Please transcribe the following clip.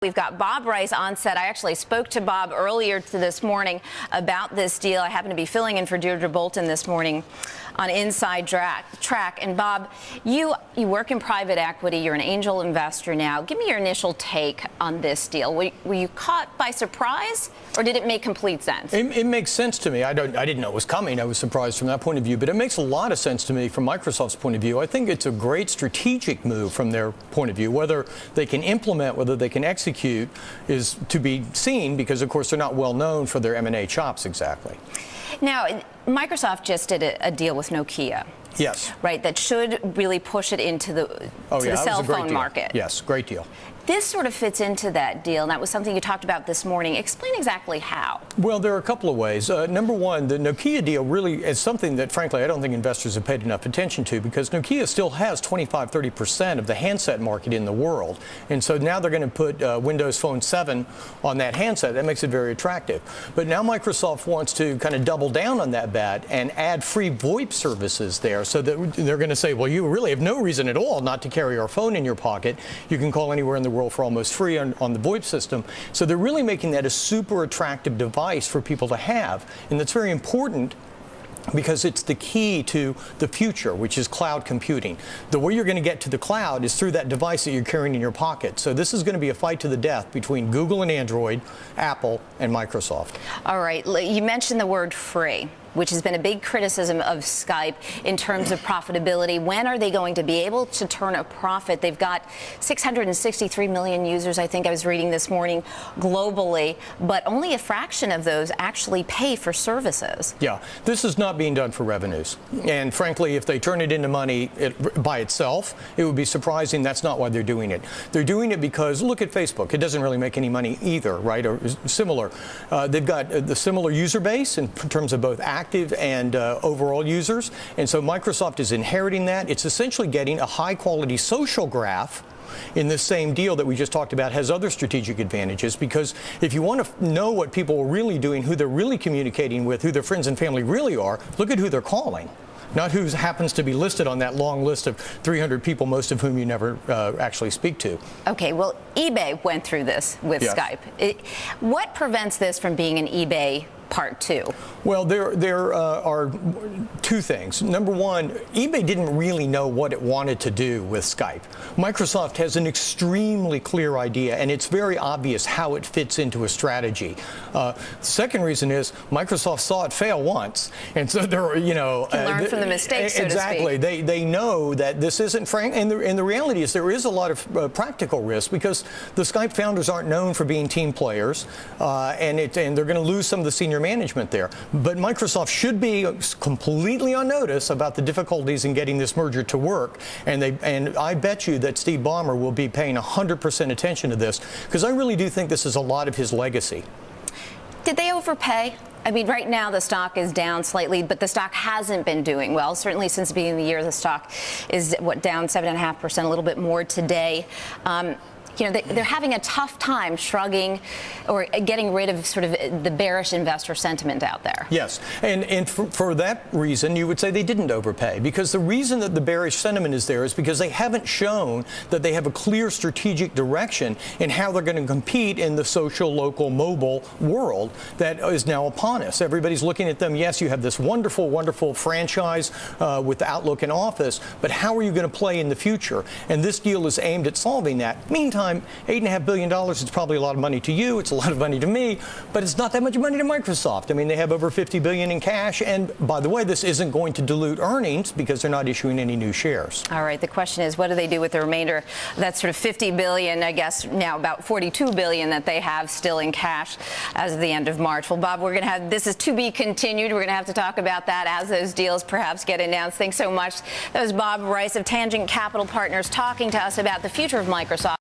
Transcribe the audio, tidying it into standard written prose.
We've got Bob Rice on set. I actually spoke to Bob earlier this morning about this deal. I happen to be filling in for Deirdre Bolton this morning on Inside Track. And Bob, you work in private equity. You're an angel investor now. Give me your initial take on this deal. Were you caught by surprise, or did it make complete sense? It makes sense to me. I didn't know it was coming. I was surprised from that point of view, but it makes a lot of sense to me from Microsoft's point of view. I think it's a great strategic move from their point of view. Whether they can implement, whether they can execute is to be seen, because of course they're not well known for their M&A chops exactly. Now, Microsoft just did a deal with Nokia. Yes. Right, that should really push it into the cell phone market. Yes, great deal. This sort of fits into that deal, and that was something you talked about this morning. Explain exactly how. Well, there are a couple of ways. Number one, the Nokia deal really is something that, frankly, I don't think investors have paid enough attention to, because Nokia still has 25–30% of the handset market in the world. And so now they're going to put Windows Phone 7 on that handset. That makes it very attractive. But now Microsoft wants to kind of double down on that bet and add free VoIP services there, so that they're going to say, well, you really have no reason at all not to carry our phone in your pocket. You can call anywhere in the world for almost free on the VoIP system. So they're really making that a super attractive device for people to have. And that's very important, because it's the key to the future, which is cloud computing. The way you're going to get to the cloud is through that device that you're carrying in your pocket. So this is going to be a fight to the death between Google and Android, Apple and Microsoft. All right, you mentioned the word free, which has been a big criticism of Skype in terms of profitability. When are they going to be able to turn a profit? They've got 663 million users, I think I was reading this morning, globally, but only a fraction of those actually pay for services. Yeah, this is not being done for revenues. And frankly, if they turn it into money by itself, it would be surprising. That's not why they're doing it. They're doing it because, look at Facebook. It doesn't really make any money either, right, or similar. They've got the similar user base in terms of both active and overall users, and so Microsoft is inheriting that. It's essentially getting a high-quality social graph in this same deal that we just talked about. Has other strategic advantages, because if you want to know what people are really doing, who they're really communicating with, who their friends and family really are, look at who they're calling, not who happens to be listed on that long list of 300 people, most of whom you never actually speak to. Okay, well, eBay went through this with Skype. What prevents this from being an eBay Part 2? Well, there are two things. Number one, eBay didn't really know what it wanted to do with Skype. Microsoft has an extremely clear idea, and it's very obvious how it fits into a strategy. Second reason is Microsoft saw it fail once, and so they're, can learn from the mistakes, so exactly. to speak. They know that this isn't frank, and the reality is there is a lot of practical risk, because the Skype founders aren't known for being team players, and they're going to lose some of the senior management there. But Microsoft should be completely on notice about the difficulties in getting this merger to work, and I bet you that Steve Ballmer will be paying 100% attention to this, because I really do think this is a lot of his legacy. Did they overpay? I mean, right now the stock is down slightly, but the stock hasn't been doing well. Certainly since the beginning of the year, the stock is down 7.5%, a little bit more today. They're having a tough time shrugging or getting rid of sort of the bearish investor sentiment out there. Yes, and for that reason, you would say they didn't overpay, because the reason that the bearish sentiment is there is because they haven't shown that they have a clear strategic direction in how they're going to compete in the social, local, mobile world that is now upon us. Everybody's looking at them. Yes, you have this wonderful, wonderful franchise with Outlook and Office, but how are you going to play in the future? And this deal is aimed at solving that. Meantime, $8.5 billion is probably a lot of money to you. It's a lot of money to me, but it's not that much money to Microsoft. I mean, they have over $50 billion in cash. And by the way, this isn't going to dilute earnings, because they're not issuing any new shares. All right. The question is, what do they do with the remainder? That's sort of $50 billion, I guess now about $42 billion that they have still in cash as of the end of March. Well, Bob, we're going to have, this is to be continued. We're going to have to talk about that as those deals perhaps get announced. Thanks so much. That was Bob Rice of Tangent Capital Partners talking to us about the future of Microsoft.